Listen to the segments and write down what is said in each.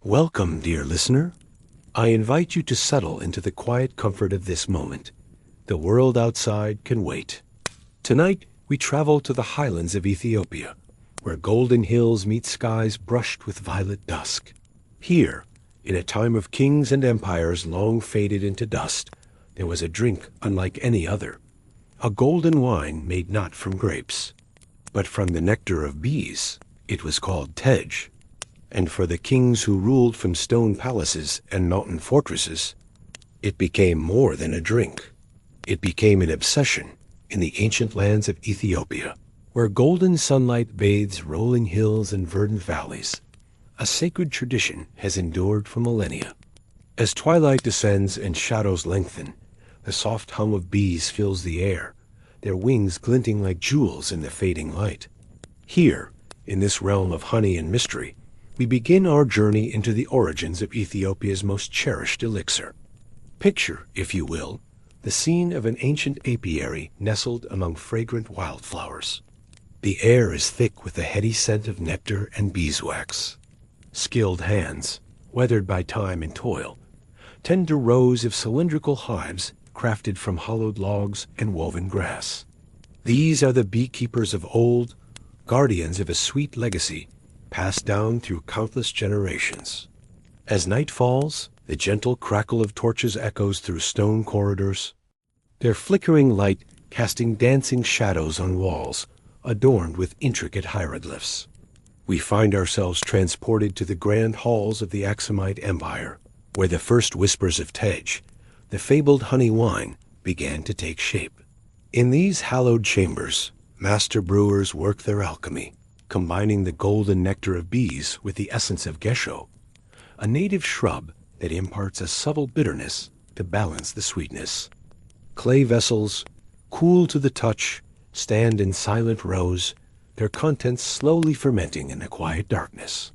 Welcome, dear listener. I invite you to settle into the quiet comfort of this moment. The world outside can wait. Tonight, we travel to the highlands of Ethiopia, where golden hills meet skies brushed with violet dusk. Here, in a time of kings and empires long faded into dust, there was a drink unlike any other, a golden wine made not from grapes, but from the nectar of bees. It was called tej. And for the kings who ruled from stone palaces and mountain fortresses, it became more than a drink. It became an obsession in the ancient lands of Ethiopia, where golden sunlight bathes rolling hills and verdant valleys. A sacred tradition has endured for millennia. As twilight descends and shadows lengthen, the soft hum of bees fills the air, their wings glinting like jewels in the fading light. Here, in this realm of honey and mystery, we begin our journey into the origins of Ethiopia's most cherished elixir. Picture, if you will, the scene of an ancient apiary nestled among fragrant wildflowers. The air is thick with the heady scent of nectar and beeswax. Skilled hands, weathered by time and toil, tend to rows of cylindrical hives crafted from hollowed logs and woven grass. These are the beekeepers of old, guardians of a sweet legacy passed down through countless generations. As night falls, the gentle crackle of torches echoes through stone corridors, their flickering light casting dancing shadows on walls adorned with intricate hieroglyphs. We find ourselves transported to the grand halls of the Aksumite Empire, where the first whispers of tej, the fabled honey wine, began to take shape. In these hallowed chambers, master brewers work their alchemy, combining the golden nectar of bees with the essence of gesho, a native shrub that imparts a subtle bitterness to balance the sweetness. Clay vessels, cool to the touch, stand in silent rows, their contents slowly fermenting in the quiet darkness.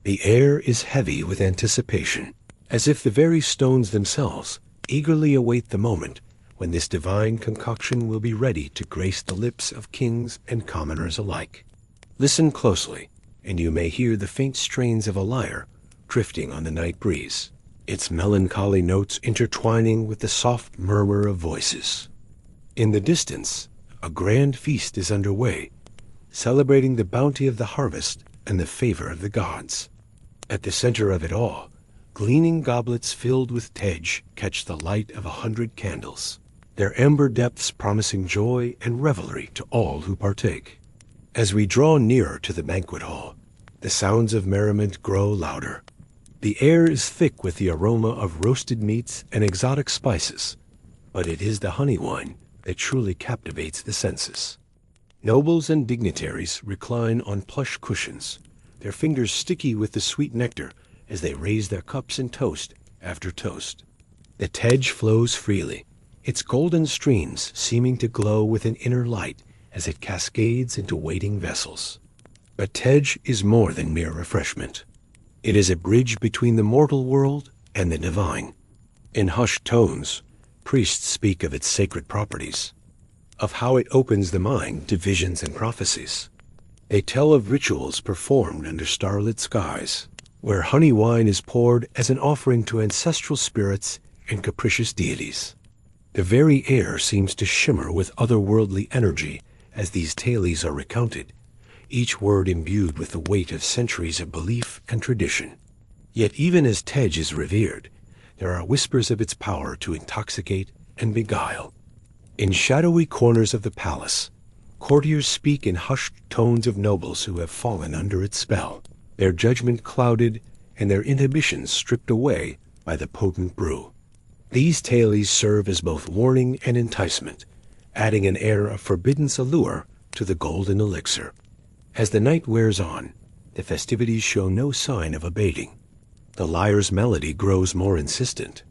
The air is heavy with anticipation, as if the very stones themselves eagerly await the moment when this divine concoction will be ready to grace the lips of kings and commoners alike. Listen closely, and you may hear the faint strains of a lyre drifting on the night breeze, its melancholy notes intertwining with the soft murmur of voices. In the distance, a grand feast is underway, celebrating the bounty of the harvest and the favor of the gods. At the center of it all, gleaming goblets filled with tej catch the light of 100 candles, their ember depths promising joy and revelry to all who partake. As we draw nearer to the banquet hall, the sounds of merriment grow louder. The air is thick with the aroma of roasted meats and exotic spices, but it is the honey wine that truly captivates the senses. Nobles and dignitaries recline on plush cushions, their fingers sticky with the sweet nectar as they raise their cups in toast after toast. The tej flows freely, its golden streams seeming to glow with an inner light as it cascades into waiting vessels. But tej is more than mere refreshment. It is a bridge between the mortal world and the divine. In hushed tones, priests speak of its sacred properties, of how it opens the mind to visions and prophecies. They tell of rituals performed under starlit skies, where honey wine is poured as an offering to ancestral spirits and capricious deities. The very air seems to shimmer with otherworldly energy as these tales are recounted, each word imbued with the weight of centuries of belief and tradition. Yet even as tej is revered, there are whispers of its power to intoxicate and beguile. In shadowy corners of the palace, courtiers speak in hushed tones of nobles who have fallen under its spell, their judgment clouded and their inhibitions stripped away by the potent brew. These tales serve as both warning and enticement, adding an air of forbidden allure to the golden elixir. As the night wears on, the festivities show no sign of abating. The lyre's melody grows more insistent,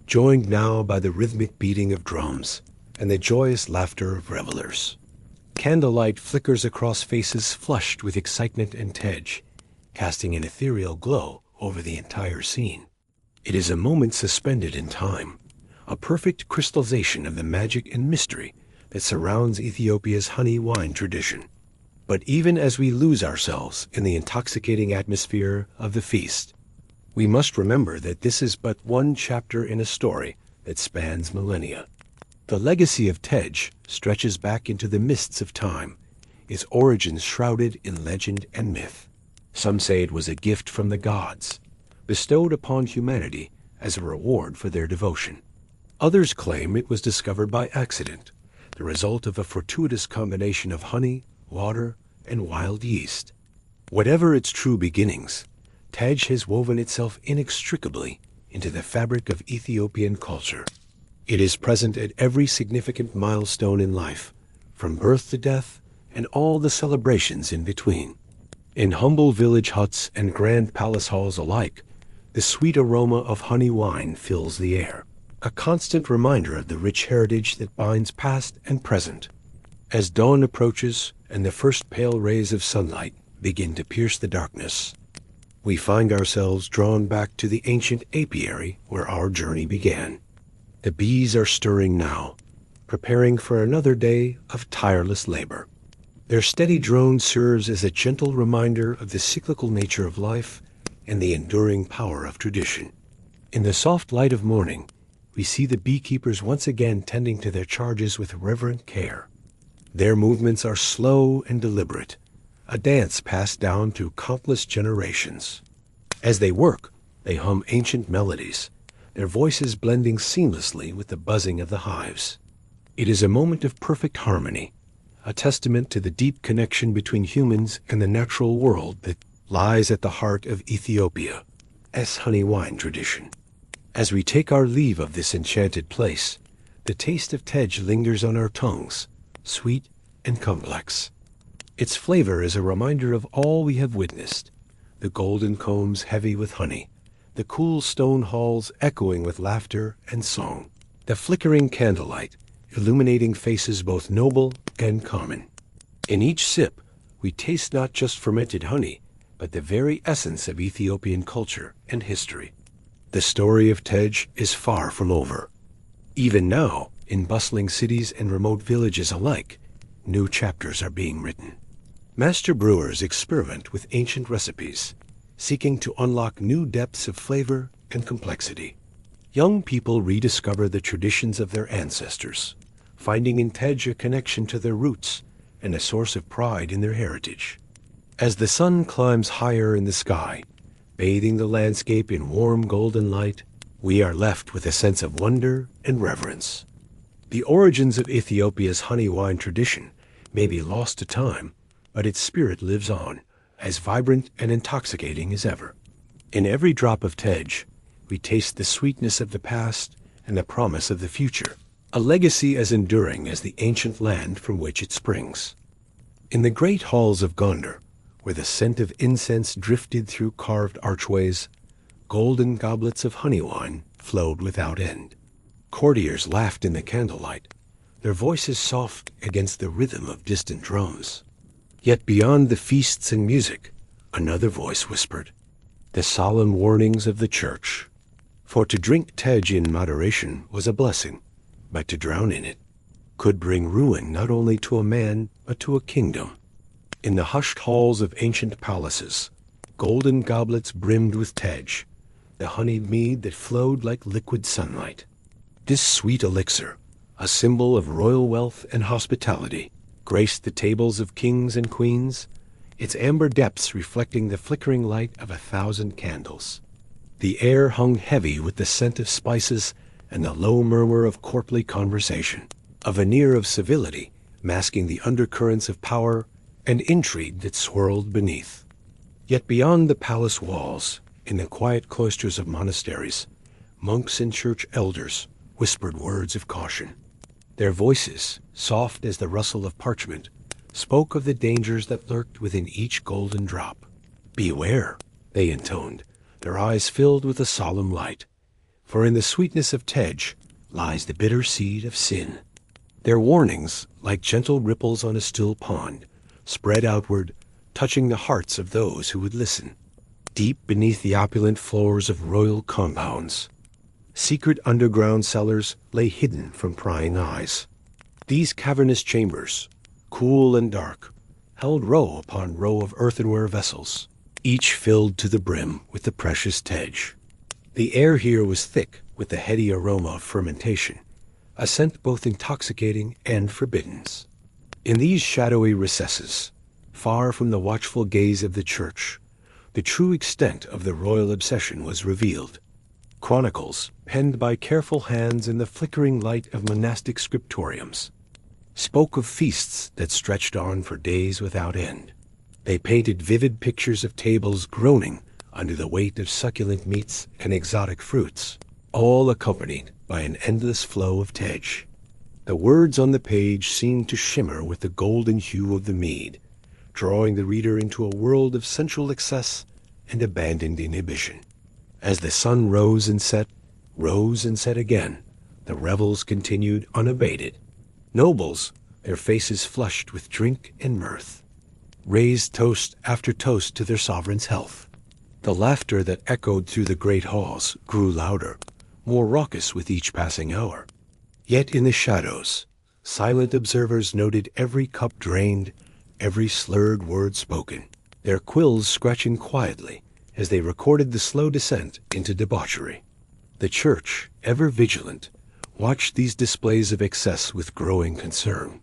joined now by the rhythmic beating of drums and the joyous laughter of revelers. Candlelight flickers across faces flushed with excitement and tej, casting an ethereal glow over the entire scene. It is a moment suspended in time, a perfect crystallization of the magic and mystery that surrounds Ethiopia's honey wine tradition. But even as we lose ourselves in the intoxicating atmosphere of the feast, We must remember that this is but one chapter in a story that spans millennia. The legacy of Tej stretches back into the mists of time, its origins shrouded in legend and myth. Some say it was a gift from the gods, bestowed upon humanity as a reward for their devotion. Others claim it was discovered by accident, the result of a fortuitous combination of honey, water, and wild yeast. Whatever its true beginnings, Tej has woven itself inextricably into the fabric of Ethiopian culture. It is present at every significant milestone in life, from birth to death and all the celebrations in between. In humble village huts and grand palace halls alike, the sweet aroma of honey wine fills the air, a constant reminder of the rich heritage that binds past and present. As dawn approaches and the first pale rays of sunlight begin to pierce the darkness, we find ourselves drawn back to the ancient apiary where our journey began. The bees are stirring now, preparing for another day of tireless labor. Their steady drone serves as a gentle reminder of the cyclical nature of life and the enduring power of tradition. In the soft light of morning, we see the beekeepers once again tending to their charges with reverent care. Their movements are slow and deliberate, a dance passed down through countless generations. As they work, they hum ancient melodies, their voices blending seamlessly with the buzzing of the hives. It is a moment of perfect harmony, a testament to the deep connection between humans and the natural world that lies at the heart of Ethiopia's honey wine tradition. As we take our leave of this enchanted place, the taste of Tej lingers on our tongues, sweet and complex. Its flavor is a reminder of all we have witnessed, the golden combs heavy with honey, the cool stone halls echoing with laughter and song, the flickering candlelight illuminating faces both noble and common. In each sip, we taste not just fermented honey, but the very essence of Ethiopian culture and history. The story of Tej is far from over. Even now, in bustling cities and remote villages alike, new chapters are being written. Master brewers experiment with ancient recipes, seeking to unlock new depths of flavor and complexity. Young people rediscover the traditions of their ancestors, finding in Tej a connection to their roots and a source of pride in their heritage. As the sun climbs higher in the sky, bathing the landscape in warm golden light, we are left with a sense of wonder and reverence. The origins of Ethiopia's honey wine tradition may be lost to time, but its spirit lives on, as vibrant and intoxicating as ever. In every drop of Tej, we taste the sweetness of the past and the promise of the future, a legacy as enduring as the ancient land from which it springs. In the great halls of Gondar, where the scent of incense drifted through carved archways, golden goblets of honey wine flowed without end. Courtiers laughed in the candlelight, their voices soft against the rhythm of distant drums. Yet beyond the feasts and music, another voice whispered, the solemn warnings of the church. For to drink Tej in moderation was a blessing, but to drown in it could bring ruin not only to a man, but to a kingdom. In the hushed halls of ancient palaces, golden goblets brimmed with Tej, the honeyed mead that flowed like liquid sunlight. This sweet elixir, a symbol of royal wealth and hospitality, graced the tables of kings and queens, its amber depths reflecting the flickering light of 1,000 candles. The air hung heavy with the scent of spices and the low murmur of courtly conversation, a veneer of civility masking the undercurrents of power and intrigue that swirled beneath. Yet beyond the palace walls, in the quiet cloisters of monasteries, monks and church elders whispered words of caution. Their voices, soft as the rustle of parchment, spoke of the dangers that lurked within each golden drop. Beware, they intoned, their eyes filled with a solemn light, for in the sweetness of Tej lies the bitter seed of sin. Their warnings, like gentle ripples on a still pond, spread outward, touching the hearts of those who would listen. Deep beneath the opulent floors of royal compounds, secret underground cellars lay hidden from prying eyes. These cavernous chambers, cool and dark, held row upon row of earthenware vessels, each filled to the brim with the precious tej. The air here was thick with the heady aroma of fermentation, a scent both intoxicating and forbidden. In these shadowy recesses, far from the watchful gaze of the church, the true extent of the royal obsession was revealed. Chronicles, penned by careful hands in the flickering light of monastic scriptoriums, spoke of feasts that stretched on for days without end. They painted vivid pictures of tables groaning under the weight of succulent meats and exotic fruits, all accompanied by an endless flow of tej. The words on the page seemed to shimmer with the golden hue of the mead, drawing the reader into a world of sensual excess and abandoned inhibition. As the sun rose and set again, the revels continued unabated. Nobles, their faces flushed with drink and mirth, raised toast after toast to their sovereign's health. The laughter that echoed through the great halls grew louder, more raucous with each passing hour. Yet in the shadows, silent observers noted every cup drained, every slurred word spoken, their quills scratching quietly as they recorded the slow descent into debauchery. The church, ever vigilant, watched these displays of excess with growing concern.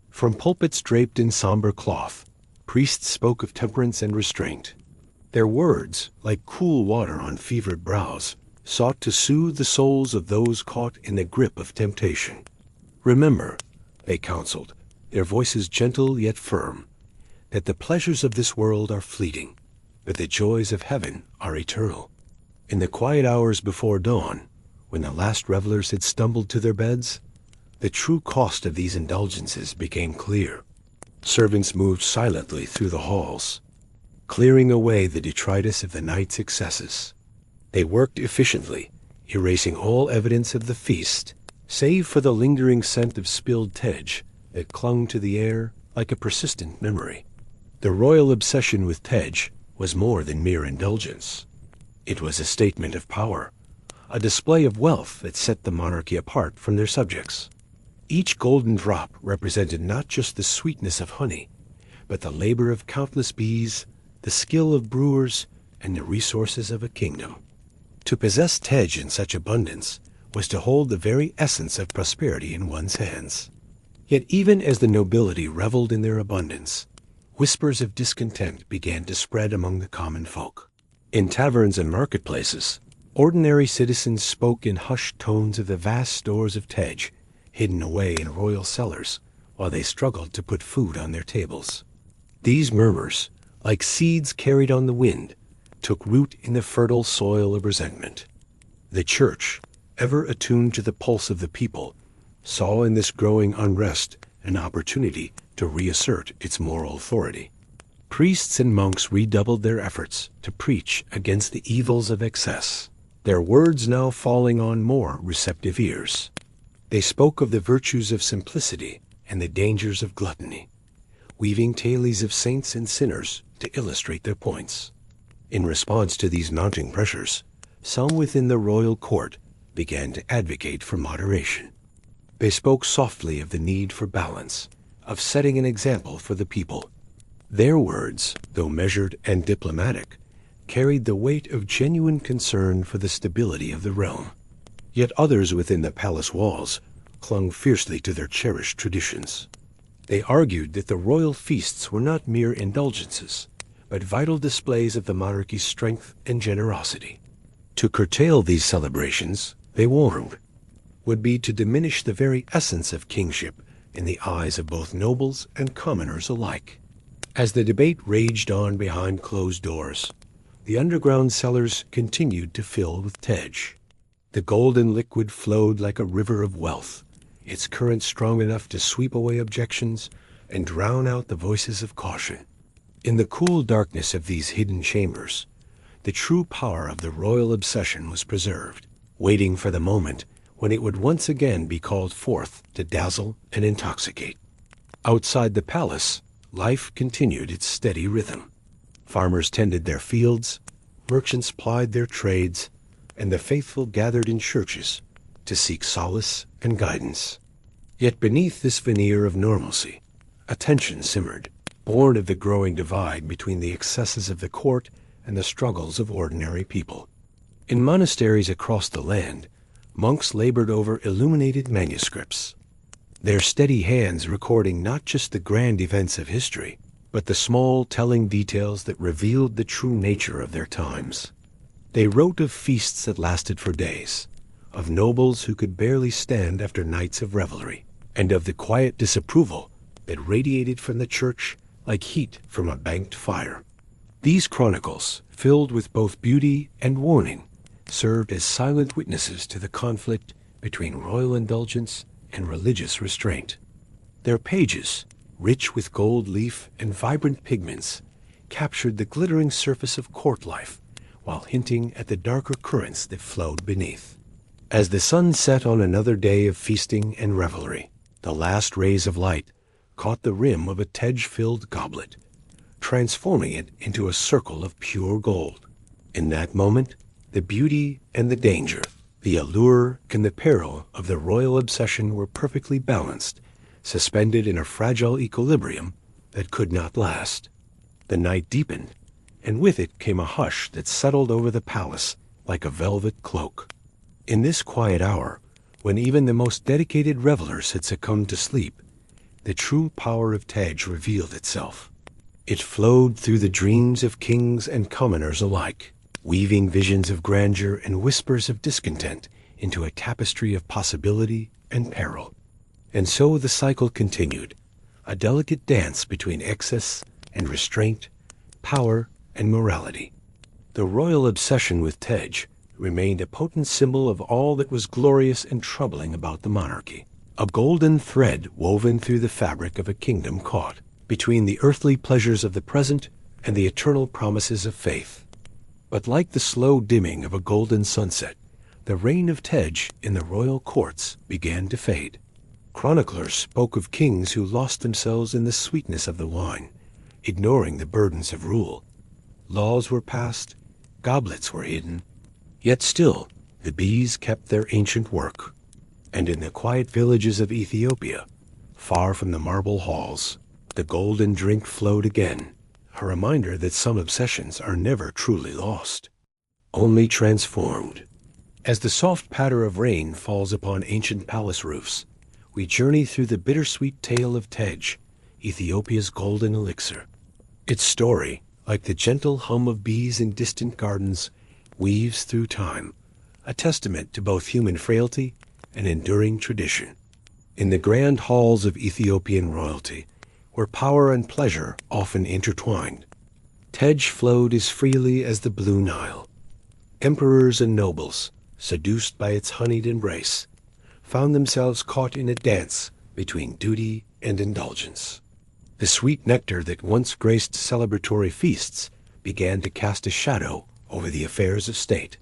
From pulpits draped in somber cloth, priests spoke of temperance and restraint. Their words, like cool water on fevered brows, sought to soothe the souls of those caught in the grip of temptation. Remember, they counseled, their voices gentle yet firm, that the pleasures of this world are fleeting, but the joys of heaven are eternal. In the quiet hours before dawn, when the last revelers had stumbled to their beds, the true cost of these indulgences became clear. Servants moved silently through the halls, clearing away the detritus of the night's excesses. They worked efficiently, erasing all evidence of the feast, save for the lingering scent of spilled tej that clung to the air like a persistent memory. The royal obsession with tej was more than mere indulgence. It was a statement of power, a display of wealth that set the monarchy apart from their subjects. Each golden drop represented not just the sweetness of honey, but the labor of countless bees, the skill of brewers, and the resources of a kingdom. To possess tej in such abundance was to hold the very essence of prosperity in one's hands. Yet even as the nobility reveled in their abundance, whispers of discontent began to spread among the common folk. In taverns and marketplaces, ordinary citizens spoke in hushed tones of the vast stores of tej hidden away in royal cellars while they struggled to put food on their tables. These murmurs, like seeds carried on the wind, took root in the fertile soil of resentment. The church, ever attuned to the pulse of the people, saw in this growing unrest an opportunity to reassert its moral authority. Priests and monks redoubled their efforts to preach against the evils of excess, their words now falling on more receptive ears. They spoke of the virtues of simplicity and the dangers of gluttony, weaving tales of saints and sinners to illustrate their points. In response to these mounting pressures, some within the royal court began to advocate for moderation. They spoke softly of the need for balance, of setting an example for the people. Their words, though measured and diplomatic, carried the weight of genuine concern for the stability of the realm. Yet others within the palace walls clung fiercely to their cherished traditions. They argued that the royal feasts were not mere indulgences, but vital displays of the monarchy's strength and generosity. To curtail these celebrations, they warned, would be to diminish the very essence of kingship in the eyes of both nobles and commoners alike. As the debate raged on behind closed doors, the underground cellars continued to fill with tej. The golden liquid flowed like a river of wealth, its current strong enough to sweep away objections and drown out the voices of caution. In the cool darkness of these hidden chambers, the true power of the royal obsession was preserved, waiting for the moment when it would once again be called forth to dazzle and intoxicate. Outside the palace, life continued its steady rhythm. Farmers tended their fields, merchants plied their trades, and the faithful gathered in churches to seek solace and guidance. Yet beneath this veneer of normalcy, a tension simmered, born of the growing divide between the excesses of the court and the struggles of ordinary people. In monasteries across the land, monks labored over illuminated manuscripts, their steady hands recording not just the grand events of history, but the small telling details that revealed the true nature of their times. They wrote of feasts that lasted for days, of nobles who could barely stand after nights of revelry, and of the quiet disapproval that radiated from the church like heat from a banked fire. These chronicles, filled with both beauty and warning, served as silent witnesses to the conflict between royal indulgence and religious restraint. Their pages, rich with gold leaf and vibrant pigments, captured the glittering surface of court life while hinting at the darker currents that flowed beneath. As the sun set on another day of feasting and revelry, the last rays of light caught the rim of a Tej-filled goblet, transforming it into a circle of pure gold. In that moment, the beauty and the danger, the allure and the peril of the royal obsession were perfectly balanced, suspended in a fragile equilibrium that could not last. The night deepened, and with it came a hush that settled over the palace like a velvet cloak. In this quiet hour, when even the most dedicated revelers had succumbed to sleep, the true power of Tej revealed itself. It flowed through the dreams of kings and commoners alike, weaving visions of grandeur and whispers of discontent into a tapestry of possibility and peril. And so the cycle continued, a delicate dance between excess and restraint, power and morality. The royal obsession with Tej remained a potent symbol of all that was glorious and troubling about the monarchy, a golden thread woven through the fabric of a kingdom caught between the earthly pleasures of the present and the eternal promises of faith. But like the slow dimming of a golden sunset, the reign of Tej in the royal courts began to fade. Chroniclers spoke of kings who lost themselves in the sweetness of the wine, ignoring the burdens of rule. Laws were passed, goblets were hidden, yet still the bees kept their ancient work. And in the quiet villages of Ethiopia, far from the marble halls, the golden drink flowed again, a reminder that some obsessions are never truly lost, only transformed. As the soft patter of rain falls upon ancient palace roofs, we journey through the bittersweet tale of Tej, Ethiopia's golden elixir. Its story, like the gentle hum of bees in distant gardens, weaves through time, a testament to both human frailty and enduring tradition. In the grand halls of Ethiopian royalty, where power and pleasure often intertwined, Tej flowed as freely as the blue Nile. Emperors and nobles, seduced by its honeyed embrace, found themselves caught in a dance between duty and indulgence. The sweet nectar that once graced celebratory feasts began to cast a shadow over the affairs of state.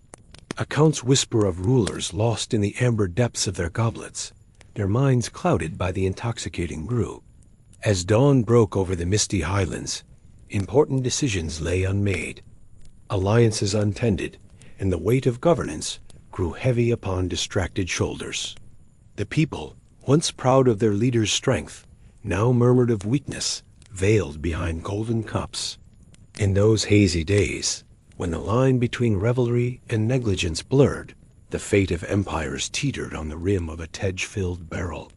Accounts whisper of rulers lost in the amber depths of their goblets, their minds clouded by the intoxicating brew. As dawn broke over the misty highlands, important decisions lay unmade, alliances untended, and the weight of governance grew heavy upon distracted shoulders. The people, once proud of their leader's strength, now murmured of weakness veiled behind golden cups. In those hazy days, when the line between revelry and negligence blurred, the fate of empires teetered on the rim of a Tej-filled barrel.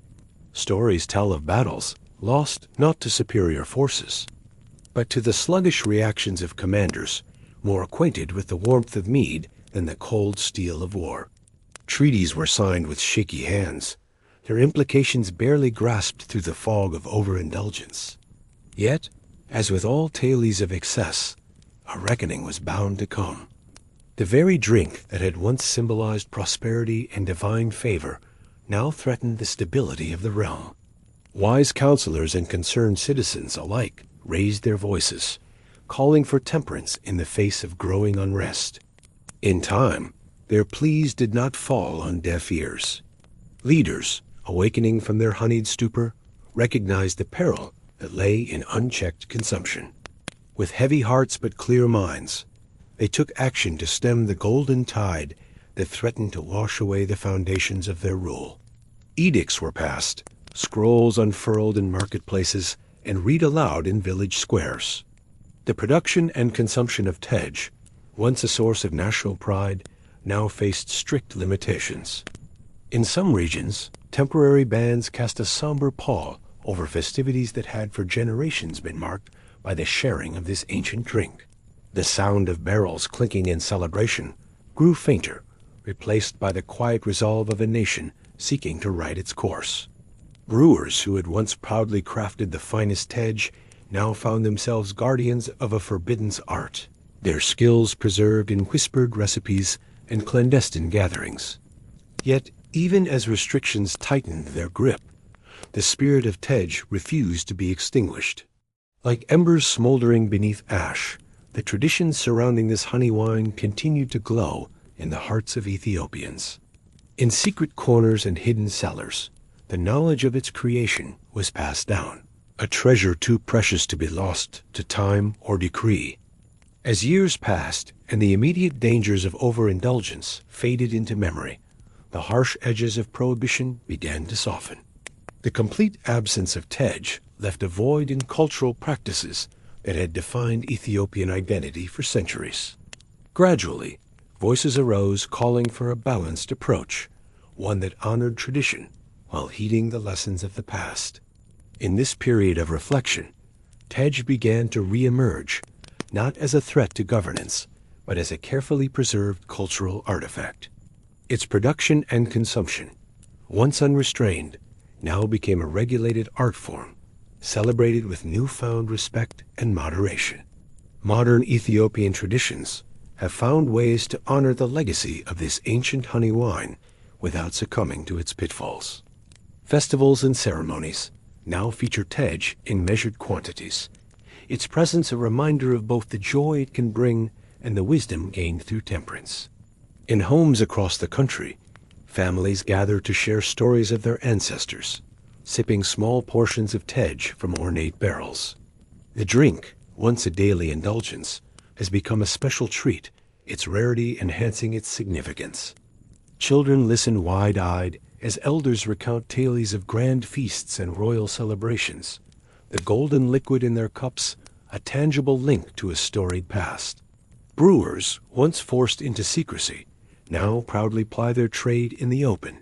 Stories tell of battles lost not to superior forces, but to the sluggish reactions of commanders more acquainted with the warmth of mead than the cold steel of war. Treaties were signed with shaky hands, their implications barely grasped through the fog of overindulgence. Yet, as with all tales of excess, a reckoning was bound to come. The very drink that had once symbolized prosperity and divine favor now threatened the stability of the realm. Wise counselors and concerned citizens alike raised their voices, calling for temperance in the face of growing unrest. In time, their pleas did not fall on deaf ears. Leaders, awakening from their honeyed stupor, recognized the peril that lay in unchecked consumption. With heavy hearts but clear minds, they took action to stem the golden tide that threatened to wash away the foundations of their rule. Edicts were passed, scrolls unfurled in marketplaces and read aloud in village squares. The production and consumption of tej, once a source of national pride, now faced strict limitations. In some regions, temporary bans cast a somber pall over festivities that had for generations been marked by the sharing of this ancient drink. The sound of barrels clinking in celebration grew fainter, replaced by the quiet resolve of a nation seeking to right its course. Brewers who had once proudly crafted the finest tej now found themselves guardians of a forbidden art, their skills preserved in whispered recipes and clandestine gatherings. Yet, even as restrictions tightened their grip, the spirit of tej refused to be extinguished. Like embers smoldering beneath ash, the traditions surrounding this honey wine continued to glow in the hearts of Ethiopians. In secret corners and hidden cellars, the knowledge of its creation was passed down, a treasure too precious to be lost to time or decree. As years passed and the immediate dangers of overindulgence faded into memory, the harsh edges of prohibition began to soften. The complete absence of tej left a void in cultural practices that had defined Ethiopian identity for centuries. Gradually, voices arose calling for a balanced approach, one that honored tradition while heeding the lessons of the past. In this period of reflection, tej began to re-emerge, not as a threat to governance, but as a carefully preserved cultural artifact. Its production and consumption, once unrestrained, now became a regulated art form, celebrated with newfound respect and moderation. Modern Ethiopian traditions have found ways to honor the legacy of this ancient honey wine without succumbing to its pitfalls. Festivals and ceremonies now feature tej in measured quantities, its presence a reminder of both the joy it can bring and the wisdom gained through temperance. In homes across the country, families gather to share stories of their ancestors, sipping small portions of tej from ornate barrels. The drink, once a daily indulgence, has become a special treat, its rarity enhancing its significance. Children listen wide-eyed as elders recount tales of grand feasts and royal celebrations, the golden liquid in their cups a tangible link to a storied past. Brewers, once forced into secrecy, now proudly ply their trade in the open,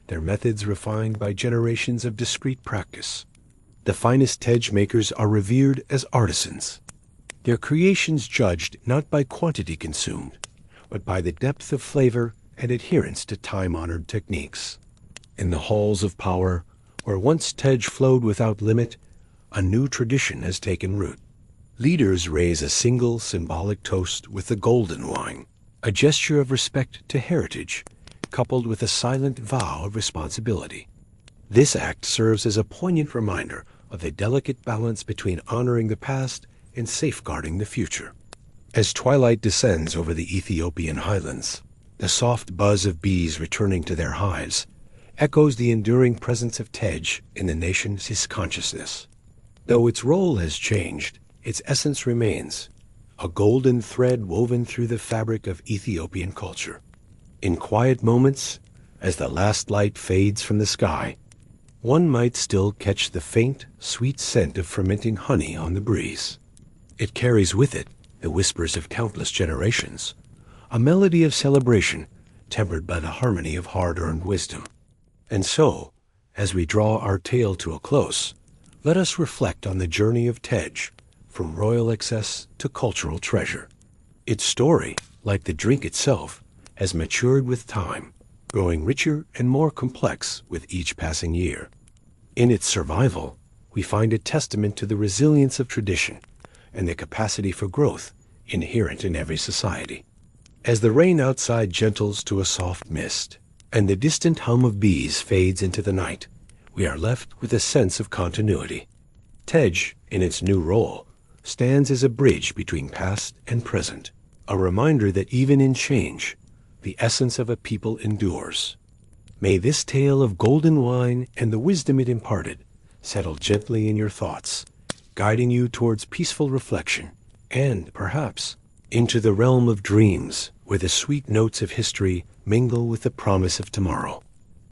their methods refined by generations of discreet practice. The finest tej makers are revered as artisans, their creations judged not by quantity consumed, but by the depth of flavor and adherence to time-honored techniques. In the halls of power, where once tej flowed without limit, a new tradition has taken root. Leaders raise a single symbolic toast with the golden wine, a gesture of respect to heritage, coupled with a silent vow of responsibility. This act serves as a poignant reminder of the delicate balance between honoring the past and safeguarding the future. As twilight descends over the Ethiopian highlands, the soft buzz of bees returning to their hives echoes the enduring presence of tej in the nation's consciousness. Though its role has changed, its essence remains, a golden thread woven through the fabric of Ethiopian culture. In quiet moments, as the last light fades from the sky, one might still catch the faint, sweet scent of fermenting honey on the breeze. It carries with it the whispers of countless generations, a melody of celebration tempered by the harmony of hard-earned wisdom. And so, as we draw our tale to a close, let us reflect on the journey of tej, from royal excess to cultural treasure. Its story, like the drink itself, has matured with time, growing richer and more complex with each passing year. In its survival, we find a testament to the resilience of tradition and the capacity for growth inherent in every society. As the rain outside gentles to a soft mist, and the distant hum of bees fades into the night, we are left with a sense of continuity. Tej, in its new role, stands as a bridge between past and present, a reminder that even in change, the essence of a people endures. May this tale of golden wine and the wisdom it imparted settle gently in your thoughts, guiding you towards peaceful reflection and, perhaps, into the realm of dreams where the sweet notes of history mingle with the promise of tomorrow.